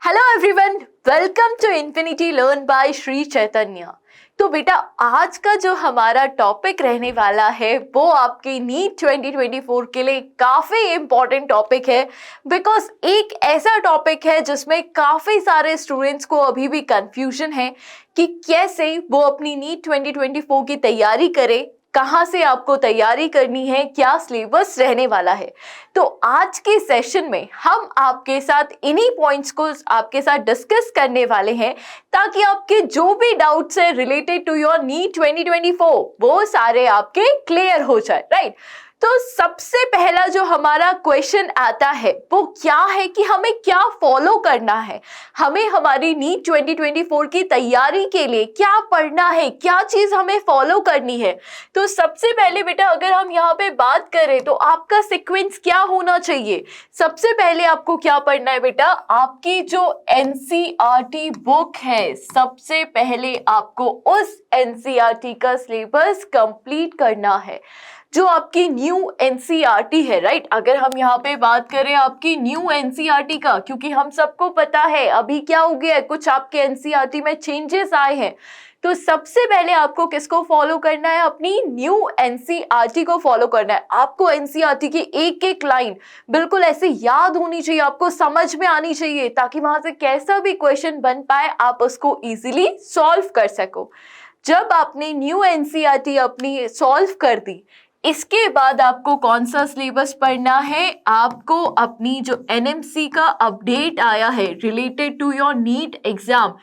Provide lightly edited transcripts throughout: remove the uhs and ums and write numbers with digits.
Hello everyone, welcome to infinity learn by Sri Chaitanya. तो बेटा आज का जो हमारा टॉपिक रहने वाला है वो आपकी नीट 2024 के लिए काफ़ी इम्पॉर्टेंट टॉपिक है। बिकॉज एक ऐसा टॉपिक है जिसमें काफ़ी सारे स्टूडेंट्स को अभी भी कंफ्यूजन है कि कैसे वो अपनी नीट 2024 की तैयारी करे, कहाँ से आपको तैयारी करनी है, क्या सिलेबस रहने वाला है। तो आज के सेशन में हम आपके साथ इन्हीं पॉइंट्स को आपके साथ डिस्कस करने वाले हैं ताकि आपके जो भी डाउट्स है रिलेटेड टू योर नीट 2024 वो सारे आपके क्लियर हो जाए, राइट। तो सबसे पहला जो हमारा क्वेश्चन आता है वो क्या है कि हमें क्या फॉलो करना है, हमें हमारी नीट 2024 की तैयारी के लिए क्या पढ़ना है, क्या चीज हमें फॉलो करनी है। तो सबसे पहले बेटा अगर हम यहाँ पे बात करें तो आपका सीक्वेंस क्या होना चाहिए। सबसे पहले आपको क्या पढ़ना है बेटा, आपकी जो एनसीईआरटी बुक है सबसे पहले आपको उस एनसीईआरटी का सिलेबस कंप्लीट करना है जो आपकी न्यू एनसीईआरटी है, राइट। अगर हम यहाँ पे बात करें आपकी न्यू एनसीईआरटी का, क्योंकि हम सबको पता है अभी क्या हो गया है, कुछ आपके एनसीईआरटी में चेंजेस आए हैं। तो सबसे पहले आपको किसको फॉलो करना है, अपनी न्यू एनसीईआरटी को फॉलो करना है। आपको एनसीईआरटी की एक एक लाइन बिल्कुल ऐसे याद होनी चाहिए, आपको समझ में आनी चाहिए ताकि वहां से कैसा भी क्वेश्चन बन पाए आप उसको इजीली सॉल्व कर सको। जब आपने न्यू एनसीईआरटी अपनी सॉल्व कर दी, इसके बाद आपको कौन सा सिलेबस पढ़ना है, आपको अपनी जो एनएमसी का अपडेट आया है related to your NEET exam,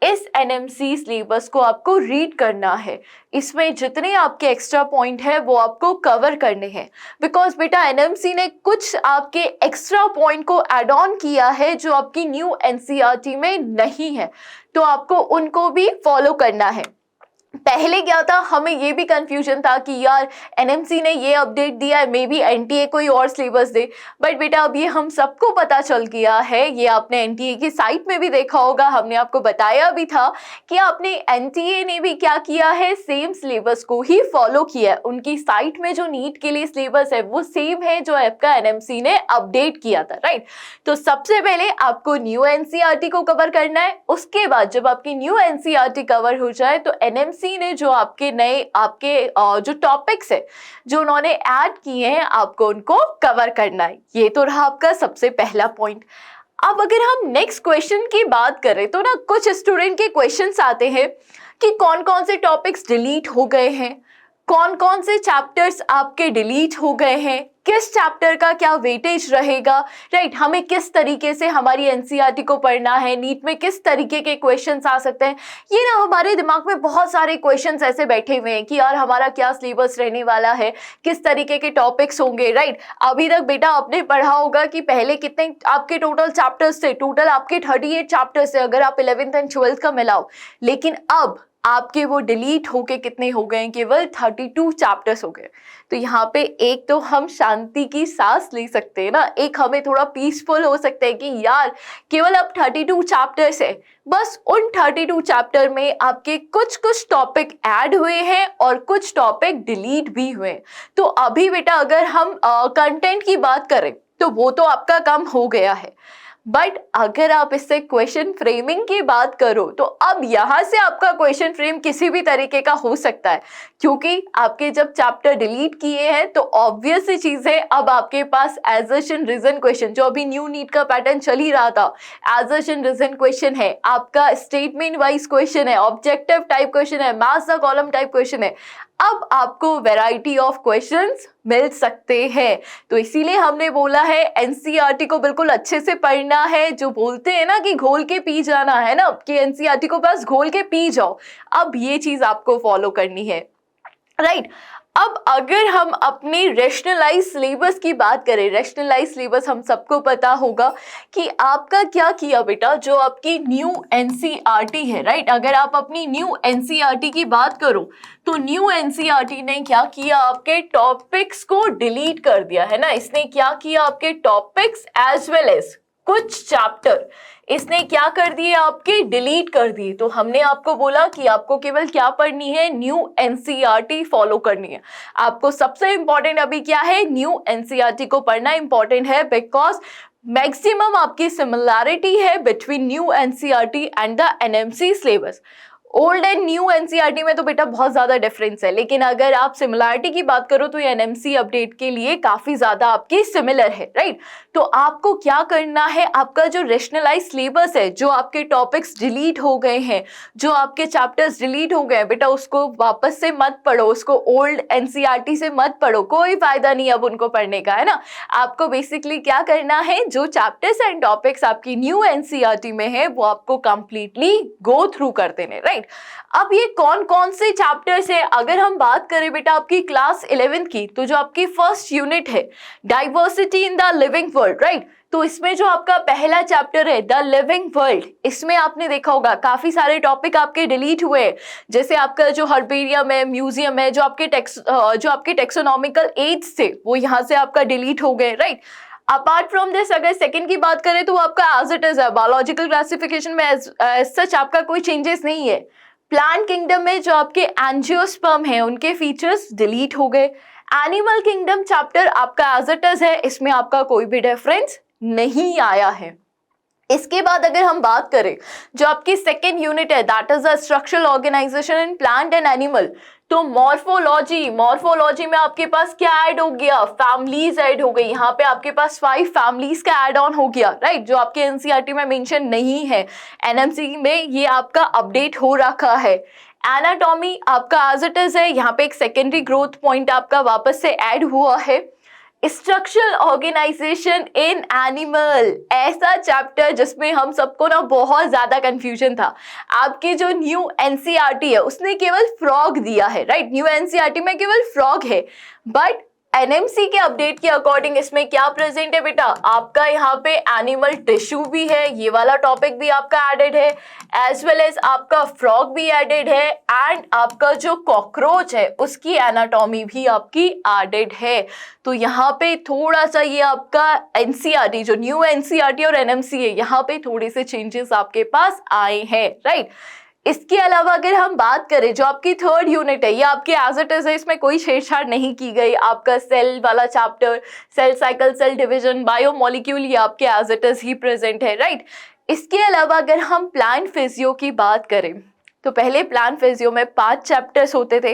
इस एनएमसी सिलेबस को आपको रीड करना है। इसमें जितने आपके एक्स्ट्रा पॉइंट है वो आपको कवर करने हैं। बिकॉज बेटा एनएमसी ने कुछ आपके एक्स्ट्रा पॉइंट को ऐड ऑन किया है जो आपकी न्यू एनसीईआरटी में नहीं है, तो आपको उनको भी फॉलो करना है। पहले क्या था, हमें ये भी कंफ्यूजन था कि यार एनएमसी ने ये अपडेट दिया है, मे बी एनटीए कोई और सिलेबस दे। बट बेटा अब ये हम सबको पता चल गया है, ये आपने एनटीए की साइट में भी देखा होगा, हमने आपको बताया भी था कि आपने एनटीए ने भी क्या किया है, सेम सिलेबस को ही फॉलो किया है। उनकी साइट में जो नीट के लिए सिलेबस है वो सेम है जो आपका एनएमसी ने अपडेट किया था, राइट। तो सबसे पहले आपको न्यू एनसीईआरटी को कवर करना है। उसके बाद जब आपकी न्यू एनसीईआरटी कवर हो जाए तो एनएमसी ने जो आपके नए जो टॉपिक्स है जो उन्होंने ऐड किए हैं आपको उनको कवर करना है। ये तो रहा आपका सबसे पहला पॉइंट। अब अगर हम नेक्स्ट क्वेश्चन की बात करें तो ना कुछ स्टूडेंट के क्वेश्चंस आते हैं कि कौन कौन से टॉपिक्स डिलीट हो गए हैं, कौन कौन से चैप्टर्स आपके डिलीट हो गए हैं, किस चैप्टर का क्या वेटेज रहेगा, राइट। हमें किस तरीके से हमारी एनसीईआरटी को पढ़ना है, नीट में किस तरीके के क्वेश्चंस आ सकते हैं। ये ना हमारे दिमाग में बहुत सारे क्वेश्चंस ऐसे बैठे हुए हैं कि यार हमारा क्या सिलेबस रहने वाला है, किस तरीके के टॉपिक्स होंगे, राइट। अभी तक बेटा आपने पढ़ा होगा कि पहले कितने आपके टोटल चैप्टर्स थे, टोटल आपके 38 चैप्टर्स थे अगर आप 11th एंड 12th का मिलाओ। लेकिन अब आपके वो डिलीट होके कितने हो गए, केवल 32 चैप्टर्स हो गए। तो यहाँ पे एक तो हम शांति की सांस ले सकते हैं ना, एक हमें थोड़ा पीसफुल हो सकता है कि यार केवल अब 32 चैप्टर्स है। बस उन 32 चैप्टर में आपके कुछ कुछ टॉपिक ऐड हुए हैं और कुछ टॉपिक डिलीट भी हुए हैं। तो अभी बेटा अगर हम कंटेंट की बात करें तो वो तो आपका काम हो गया है। बट अगर आप इससे क्वेश्चन फ्रेमिंग की बात करो तो अब यहाँ से आपका क्वेश्चन फ्रेम किसी भी तरीके का हो सकता है, क्योंकि आपके जब चैप्टर डिलीट किए हैं तो ऑब्वियस सी चीज है अब आपके पास एजर्शन रीजन क्वेश्चन, जो अभी न्यू नीट का पैटर्न चल ही रहा था, एजर्शन रीजन क्वेश्चन है, आपका स्टेटमेंट वाइज क्वेश्चन है, ऑब्जेक्टिव टाइप क्वेश्चन है, marks the column type question है। अब आपको वैरायटी ऑफ क्वेश्चंस मिल सकते हैं। तो इसीलिए हमने बोला है एनसीईआरटी को बिल्कुल अच्छे से पढ़ना है। जो बोलते हैं ना कि घोल के पी जाना है ना, कि एनसीईआरटी को बस घोल के पी जाओ, अब ये चीज आपको फॉलो करनी है, राइट। अब अगर हम अपनी रैशनलाइज सिलेबस की बात करें, रैशनलाइज सिलेबस हम सबको पता होगा कि आपका क्या किया बेटा, जो आपकी न्यू एनसीईआरटी है, राइट। अगर आप अपनी न्यू एनसीईआरटी की बात करो तो न्यू एनसीईआरटी ने क्या किया, आपके टॉपिक्स को डिलीट कर दिया है ना। इसने क्या किया, आपके टॉपिक्स एज वेल एज कुछ चैप्टर इसने क्या कर दिए, आपके डिलीट कर दिए। तो हमने आपको बोला कि आपको केवल क्या पढ़नी है, न्यू एनसीईआरटी फॉलो करनी है। आपको सबसे इंपॉर्टेंट अभी क्या है, न्यू एनसीईआरटी को पढ़ना इंपॉर्टेंट है। बिकॉज मैक्सिमम आपकी सिमिलैरिटी है between new NCERT and the NMC syllabus. Old and new NCERT में तो बेटा बहुत ज्यादा डिफरेंस है, लेकिन अगर आप सिमिलैरिटी की बात करो तो ये एनएमसी अपडेट के लिए काफी ज्यादा आपकी सिमिलर है, राइट। तो आपको क्या करना है, आपका जो रेशनलाइज सिलेबस है, जो आपके टॉपिक्स डिलीट हो गए हैं, जो आपके चैप्टर्स डिलीट हो गए हैं, बेटा उसको वापस से मत पढ़ो, उसको ओल्ड एनसीईआरटी से मत पढ़ो, कोई फायदा नहीं अब उनको पढ़ने का, है ना। आपको बेसिकली क्या करना है, जो चैप्टर्स एंड टॉपिक्स आपकी न्यू एनसीईआरटी में है वो आपको कंप्लीटली गो थ्रू कर देने, राइट। अब ये कौन कौन से चैप्टर्स है, अगर हम बात करें बेटा आपकी क्लास 11 की, तो जो आपकी फर्स्ट यूनिट है diversity in the living world, right. तो इसमें जो आपका पहला चैप्टर है द लिविंग वर्ल्ड, इसमें आपने देखा होगा काफी सारे टॉपिक आपके डिलीट हुए हैं, जैसे आपका जो हर्बेरियम है, म्यूजियम है, जो आपके टेक्सोनॉमिकल एड्स थे वो यहाँ से आपका डिलीट हो गए, राइट। अपार्ट फ्रॉम दिस अगर सेकंड की बात करें तो वो आपका एज इट इज है, बायोलॉजिकल क्लासिफिकेशन में एज सच आपका कोई चेंजेस नहीं है। प्लांट किंगडम में जो आपके एंजियोस्पर्म है उनके फीचर्स डिलीट हो गए। एनिमल किंगडम चैप्टर आपका एज इट इज है, इसमें आपका कोई भी डिफरेंस नहीं आया है। इसके बाद अगर हम बात करें जो आपकी सेकेंड यूनिट है that is the structural organisation in plant and animal, तो मॉर्फोलॉजी में आपके पास क्या ऐड हो गया, फैमिलीज ऐड हो गई। यहाँ पे आपके पास 5 फैमिलीज का ऐड ऑन हो गया, राइट, जो आपके एनसीईआरटी में मेंशन नहीं है, एनएमसी में ये आपका अपडेट हो रखा है। एनाटॉमी आपका एज इट इज है, यहाँ पे एक सेकेंडरी ग्रोथ पॉइंट आपका वापस से ऐड हुआ है। स्ट्रक्चरल ऑर्गेनाइजेशन इन एनिमल, ऐसा चैप्टर जिसमें हम सबको ना बहुत ज्यादा कंफ्यूजन था। आपकी जो न्यू एनसीईआरटी है उसने केवल फ्रॉग दिया है, राइट, न्यू एनसीईआरटी में केवल फ्रॉग है, बट एनएमसी के अपडेट के अकॉर्डिंग इसमें क्या प्रेजेंट है बेटा, आपका यहाँ पे एनिमल टिश्यू भी है, ये वाला टॉपिक भी आपका एडेड है, एज वेल एज आपका फ्रॉग भी एडेड है, एंड आपका जो कॉकरोच है उसकी एनाटॉमी भी आपकी एडेड है। तो यहाँ पे थोड़ा सा ये आपका एनसीईआरटी, जो न्यू एनसीईआरटी और एनएमसी है, यहाँ पे थोड़े से चेंजेस आपके पास आए हैं, राइट। इसके अलावा अगर हम बात करें जो आपकी थर्ड यूनिट है, ये आपकी एज इट इज है, इसमें कोई छेड़छाड़ नहीं की गई। आपका सेल वाला chapter, cell cycle, cell division, biomolecule, ये आपके एज इट इज ही प्रेजेंट है, राइट। इसके अलावा अगर हम प्लांट फिजियो की बात करें तो पहले प्लांट फिजियो में 5 चैप्टर्स होते थे।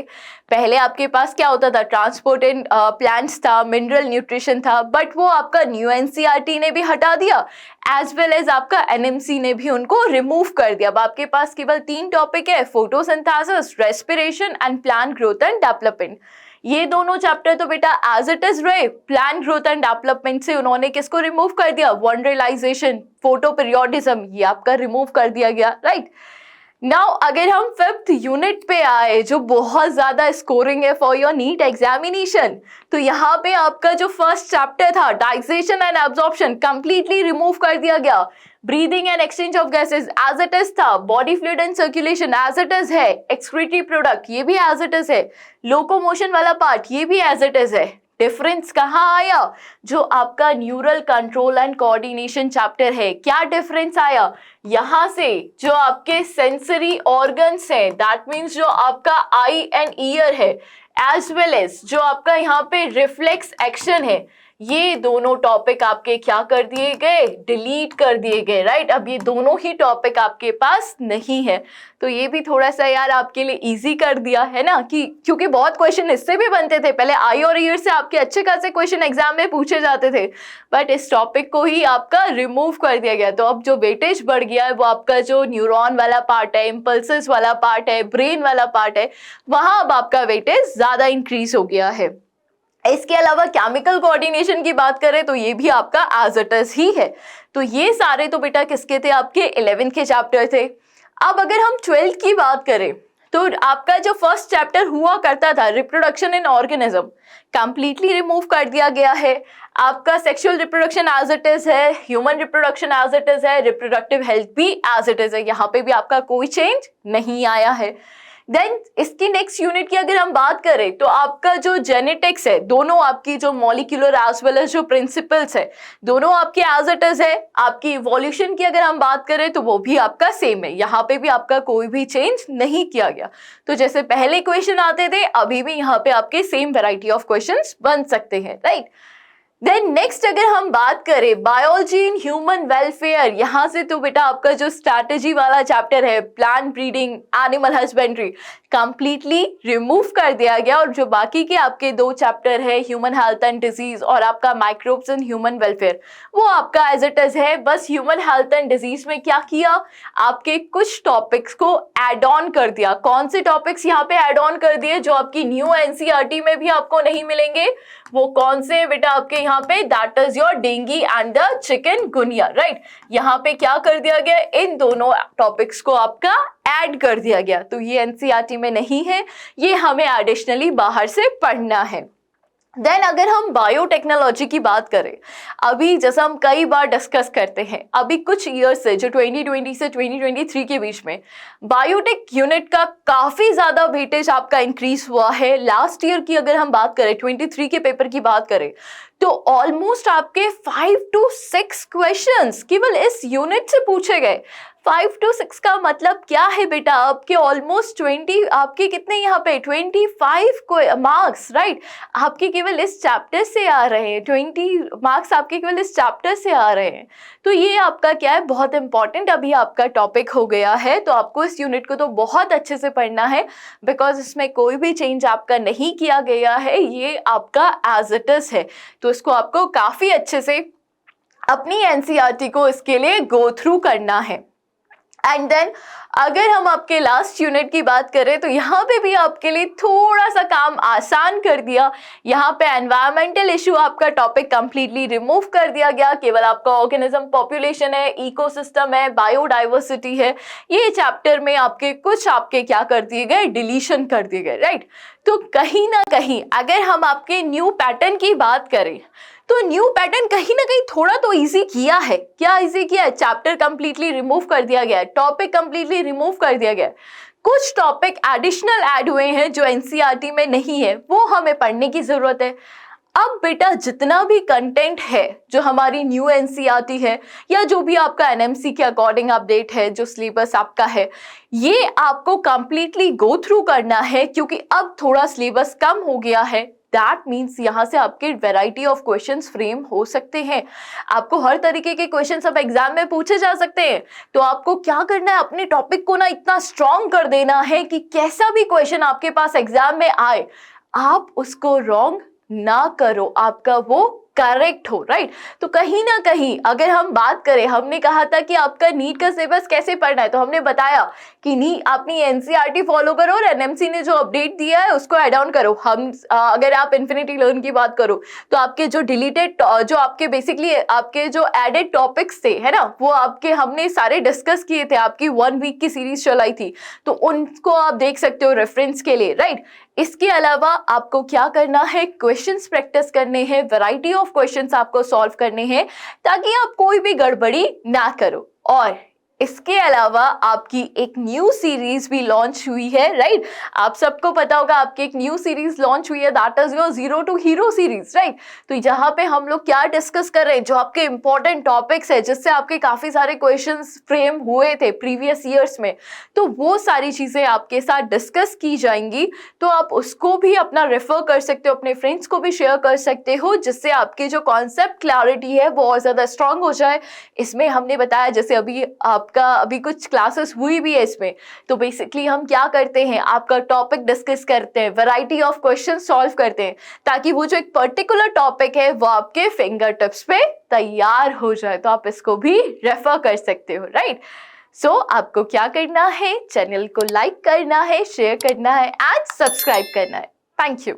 पहले आपके पास क्या होता था, ट्रांसपोर्ट इन प्लांट्स था, मिनरल न्यूट्रिशन था, बट वो आपका न्यू एनसीईआरटी ने भी हटा दिया, एज वेल एज आपका एनएमसी ने भी उनको रिमूव कर दिया। अब आपके पास केवल 3 टॉपिक है, photosynthesis, respiration and plant growth and development. ये दोनों चैप्टर तो बेटा एज इट इज रहे। प्लांट ग्रोथ एंड डेवलपमेंट से उन्होंने किसको रिमूव कर दिया, वनरलाइजेशन, फोटो पीरियोडिज्म, ये आपका रिमूव कर दिया गया, राइट। नाउ अगर हम 5th यूनिट पे आए जो बहुत ज्यादा स्कोरिंग है फॉर योर नीट एग्जामिनेशन, तो यहाँ पे आपका जो फर्स्ट चैप्टर था digestion and absorption completely remove कर दिया गया। Breathing and exchange of gases as it is था, body fluid and circulation as it is है, एक्सक्रीटरी प्रोडक्ट ये भी एज इट इज है, लोकोमोशन वाला पार्ट ये भी एज इट इज है। डिफरेंस कहाँ आया, जो आपका neural control and coordination chapter है, क्या डिफरेंस आया, यहाँ से जो आपके सेंसरी ऑर्गन्स है, दैट मीन्स जो आपका आई एंड ईयर है, एज वेल एज जो आपका यहाँ पे रिफ्लेक्स एक्शन है, ये दोनों टॉपिक आपके क्या कर दिए गए, डिलीट कर दिए गए, राइट। अब ये दोनों ही टॉपिक आपके पास नहीं है, तो ये भी थोड़ा सा यार आपके लिए इजी कर दिया है ना, कि क्योंकि बहुत क्वेश्चन इससे भी बनते थे पहले, आई और ईयर से आपके अच्छे खासे क्वेश्चन एग्जाम में पूछे जाते थे, बट इस टॉपिक को ही आपका रिमूव कर दिया गया। तो अब जो वेटेज बढ़ गया है वो आपका जो न्यूरॉन वाला पार्ट है, इम्पल्सेस वाला पार्ट है, ब्रेन वाला पार्ट है, वहां अब आपका वेटेज ज्यादा इंक्रीज हो गया है। इसके अलावा केमिकल कोऑर्डिनेशन की बात करें तो ये भी आपका एज इट इज ही है। तो ये सारे तो बेटा किसके थे, आपके 11th के चैप्टर थे। अब अगर हम 12th की बात करें तो आपका जो फर्स्ट चैप्टर हुआ करता था reproduction in organism, completely remove कर दिया गया है। आपका sexual reproduction as it is है, human reproduction as it is है, रिप्रोडक्टिव हेल्थ भी एज इट इज है, यहाँ पे भी आपका कोई चेंज नहीं आया है। देन इसकी नेक्स्ट यूनिट की अगर हम बात करें तो आपका जो जेनेटिक्स है, दोनों आपकी जो मॉलिक्यूलर एज वेल एज जो प्रिंसिपल्स है, दोनों आपके एज इट इज है। आपकी इवोल्यूशन की अगर हम बात करें तो वो भी आपका सेम है, यहाँ पे भी आपका कोई भी चेंज नहीं किया गया। तो जैसे पहले क्वेश्चन आते थे, अभी भी यहाँ पे आपके सेम वेराइटी ऑफ क्वेश्चंस बन सकते हैं, राइट। देन नेक्स्ट अगर हम बात करें बायोलॉजी इन ह्यूमन वेलफेयर, यहाँ से तो बेटा आपका जो स्ट्रैटेजी वाला चैप्टर है plant breeding animal husbandry completely remove कर दिया गया, और जो बाकी के आपके दो चैप्टर है ह्यूमन हेल्थ एंड डिजीज और आपका माइक्रोब्स इन ह्यूमन वेलफेयर, वो आपका एज इट इज है। बस ह्यूमन हेल्थ एंड डिजीज में क्या किया, आपके कुछ टॉपिक्स को एड ऑन कर दिया। कौन से टॉपिक्स यहाँ पे एड ऑन कर दिए जो आपकी न्यू एनसीईआरटी में भी आपको नहीं मिलेंगे, वो कौन से बेटा आपके यहाँ पे, that is your dengue and the chikungunya, right. यहाँ पे क्या कर दिया गया, इन दोनों टॉपिक्स को आपका ऐड कर दिया गया। तो ये एनसीईआरटी में नहीं है, ये हमें एडिशनली बाहर से पढ़ना है। देन अगर हम बायोटेक्नोलॉजी की बात करें, अभी जैसा हम कई बार डिस्कस करते हैं, अभी कुछ ईयर से जो 2020 से 2023 के बीच में बायोटेक यूनिट का काफ़ी ज़्यादा वेटेज आपका इंक्रीज हुआ है। लास्ट ईयर की अगर हम बात करें, 23 के पेपर की बात करें, तो ऑलमोस्ट आपके 5 to 6 क्वेश्चंस केवल इस यूनिट से पूछे गए। 5 to 6 का मतलब क्या है बेटा, आपके ऑलमोस्ट 20, आपके कितने यहाँ पे 25 मार्क्स, राइट, आपके केवल इस चैप्टर से आ रहे हैं। 20 मार्क्स आपके केवल इस चैप्टर से आ रहे हैं। तो ये आपका क्या है, बहुत इंपॉर्टेंट अभी आपका टॉपिक हो गया है। तो आपको इस यूनिट को तो बहुत अच्छे से पढ़ना है, बिकॉज इसमें कोई भी चेंज आपका नहीं किया गया है, ये आपका एज इट इज है। तो इसको आपको काफ़ी अच्छे से अपनी एनसीईआरटी को इसके लिए गो थ्रू करना है। एंड देन अगर हम आपके लास्ट यूनिट की बात करें, तो यहाँ पे भी आपके लिए थोड़ा सा काम आसान कर दिया। यहाँ पे एनवायरमेंटल इशू आपका टॉपिक कंप्लीटली रिमूव कर दिया गया, केवल आपका ऑर्गेनिज्म पॉपुलेशन है, इकोसिस्टम है, बायोडाइवर्सिटी है, ये चैप्टर में आपके कुछ आपके क्या कर दिए गए, डिलीशन कर दिए गए, राइट। तो कहीं ना कहीं अगर हम आपके न्यू पैटर्न की बात करें, तो न्यू पैटर्न कहीं ना कहीं थोड़ा तो इजी किया है। क्या इजी किया है, चैप्टर कंप्लीटली रिमूव कर दिया गया है, टॉपिक कंप्लीटली रिमूव कर दिया गया है, कुछ टॉपिक एडिशनल ऐड हुए हैं जो एनसीईआरटी में नहीं है, वो हमें पढ़ने की जरूरत है। अब बेटा जितना भी कंटेंट है जो हमारी न्यू एनसीईआरटी है, या जो भी आपका एनएमसी के अकॉर्डिंग अपडेट है, जो सिलेबस आपका है, ये आपको कंप्लीटली गो थ्रू करना है, क्योंकि अब थोड़ा सिलेबस कम हो गया है। दैट मीन्स यहाँ से आपके वेराइटी ऑफ क्वेश्चंस फ्रेम हो सकते हैं। आपको हर तरीके के क्वेश्चंस अब एग्जाम में पूछे जा सकते हैं। तो आपको क्या करना है, अपने टॉपिक को ना इतना स्ट्रॉन्ग कर देना है कि कैसा भी क्वेश्चन आपके पास एग्जाम में आए, आप उसको रॉन्ग ना करो, आपका वो करेक्ट हो, राइट। तो कहीं ना कहीं अगर हम बात करें, हमने कहा था कि आपका नीट का सिलेबस कैसे पढ़ना है, तो हमने बताया कि अपनी एनसीईआरटी फॉलो करो और एनएमसी ने जो अपडेट दिया है उसको ऐड ऑन करो। हम अगर आप इन्फिनिटी लर्न की बात करो, तो आपके जो डिलीटेड, जो आपके बेसिकली आपके जो एडेड टॉपिक्स थे, है ना, वो आपके हमने सारे डिस्कस किए थे, आपकी 1 वीक की सीरीज चलाई थी, तो उनको आप देख सकते हो रेफरेंस के लिए, राइट। इसके अलावा आपको क्या करना है, क्वेश्चंस प्रैक्टिस करने हैं, वैरायटी ऑफ क्वेश्चंस आपको सॉल्व करने हैं, ताकि आप कोई भी गड़बड़ी ना करो। और इसके अलावा आपकी एक न्यू सीरीज भी लॉन्च हुई है, राइट। आप सबको पता होगा आपकी एक न्यू सीरीज लॉन्च हुई है, that is your zero to hero series, right. तो जहां पे हम लोग क्या डिस्कस कर रहे हैं, जो आपके इंपॉर्टेंट टॉपिक्स है, जिससे आपके काफी सारे क्वेश्चंस फ्रेम हुए थे प्रीवियस ईयर्स में, तो वो सारी चीजें आपके साथ डिस्कस की जाएंगी। तो आप उसको भी अपना रेफर कर सकते हो, अपने फ्रेंड्स को भी शेयर कर सकते हो, जिससे आपकी जो कॉन्सेप्ट क्लैरिटी है वो और ज्यादा स्ट्रांग हो जाए। इसमें हमने बताया, जैसे अभी कुछ क्लासेस हुई भी है इसमें, तो बेसिकली हम क्या करते हैं, आपका टॉपिक डिस्कस करते हैं, वैरायटी ऑफ क्वेश्चन सॉल्व करते हैं, ताकि वो जो एक पर्टिकुलर टॉपिक है वो आपके फिंगर टिप्स पे तैयार हो जाए। तो आप इसको भी रेफर कर सकते हो, राइट। सो आपको क्या करना है, चैनल को लाइक करना है, शेयर करना है एंड सब्सक्राइब करना है। Thank you.